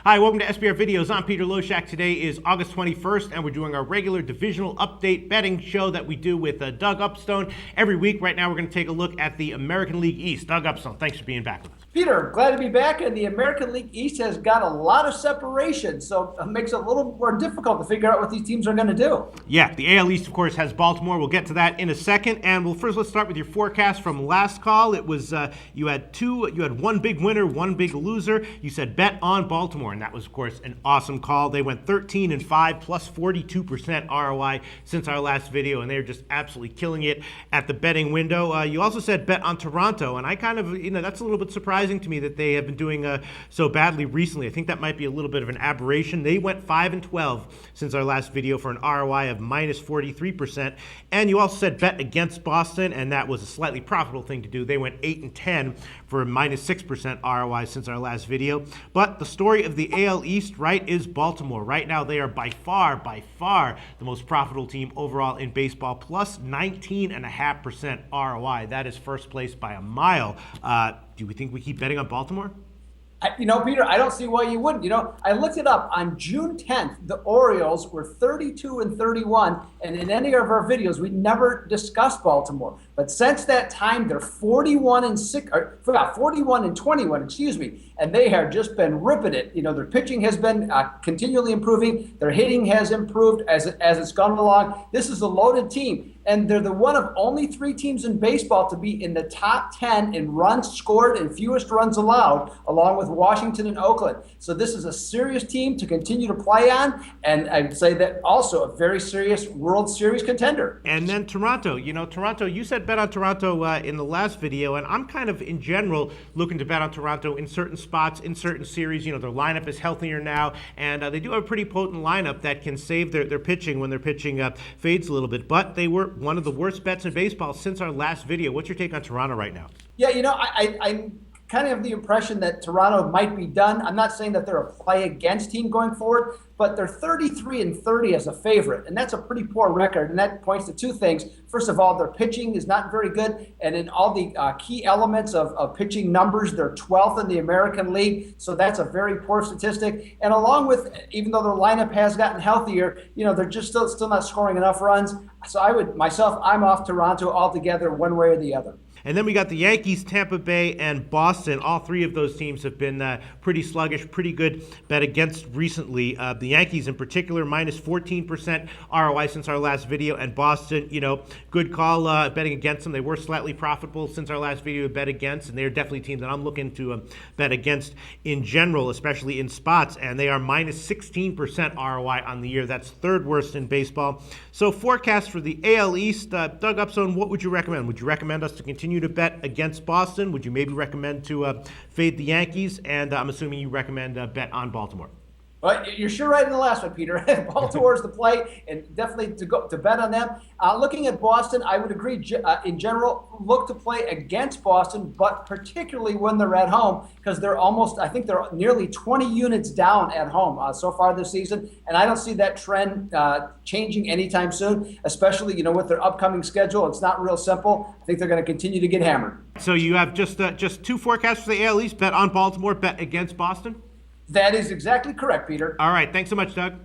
Hi, welcome to SBR Videos. I'm Peter Loshak. Today is August 21st, and we're doing our regular divisional update betting show that we do with Doug Upstone every week. Right now, we're going to take a look at the American League East. Doug Upstone, thanks for being back with us. Peter, glad to be back, and the American League East has got a lot of separation, so it makes it a little more difficult to figure out what these teams are going to do. Yeah, the AL East, of course, has Baltimore. We'll get to that in a second, and let's start with your forecast from last call. It was you had one big winner, one big loser. You said bet on Baltimore, and that was, of course, an awesome call. They went 13-5 plus 42% ROI since our last video, and they're just absolutely killing it at the betting window. You also said bet on Toronto, and I kind of, that's a little bit surprising to me that they have been doing so badly recently. I think that might be a little bit of an aberration. They went 5-12 since our last video for an ROI of minus 43%. And you also said bet against Boston, and that was a slightly profitable thing to do. They went 8-10 for a minus 6% ROI since our last video. But the story of the AL East, right, is Baltimore. Right now, they are by far the most profitable team overall in baseball, plus 19.5% ROI. That is first place by a mile. Do we think we keep betting on Baltimore? Peter, I don't see why you wouldn't. I looked it up. On June 10th, the Orioles were 32-31, and in any of our videos, we never discussed Baltimore. But since that time, they're 41-21, excuse me, and they have just been ripping it. Their pitching has been continually improving. Their hitting has improved as it's gone along. This is a loaded team. And they're the one of only three teams in baseball to be in the top 10 in runs scored and fewest runs allowed, along with Washington and Oakland. So this is a serious team to continue to play on, and I'd say that also a very serious World Series contender. And then Toronto. Toronto, you said bet on Toronto in the last video, and I'm kind of, in general, looking to bet on Toronto in certain spots, in certain series. Their lineup is healthier now, and they do have a pretty potent lineup that can save their pitching when their pitching fades a little bit. But they were one of the worst bets in baseball since our last video. What's your take on Toronto right now? Yeah, I kind of have the impression that Toronto might be done. I'm not saying that they're a play against team going forward, but they're 33-30 as a favorite, and that's a pretty poor record, and that points to two things. First of all, their pitching is not very good, and in all the key elements of pitching numbers, they're 12th in the American League, so that's a very poor statistic. And along with, even though their lineup has gotten healthier, they're just still not scoring enough runs. So I'm off Toronto altogether, one way or the other. And then we got the Yankees, Tampa Bay, and Boston. All three of those teams have been pretty sluggish, pretty good bet against recently. The Yankees in particular, minus 14% ROI since our last video. And Boston, good call betting against them. They were slightly profitable since our last video to bet against, and they're definitely a team that I'm looking to bet against in general, especially in spots. And they are minus 16% ROI on the year. That's third worst in baseball. So forecast for the AL East, Doug Upstone, what would you recommend? Would you recommend us to continue to bet against Boston? Would you maybe recommend to fade the Yankees? And I'm assuming you recommend bet on Baltimore. Well, you're sure right in the last one, Peter. Baltimore's the play, and definitely to bet on them. Looking at Boston, I would agree. In general, look to play against Boston, but particularly when they're at home, because I think they're nearly 20 units down at home so far this season, and I don't see that trend changing anytime soon. Especially, with their upcoming schedule, it's not real simple. I think they're going to continue to get hammered. So you have just two forecasts for the AL East: bet on Baltimore, bet against Boston. That is exactly correct, Peter. All right. Thanks so much, Doug.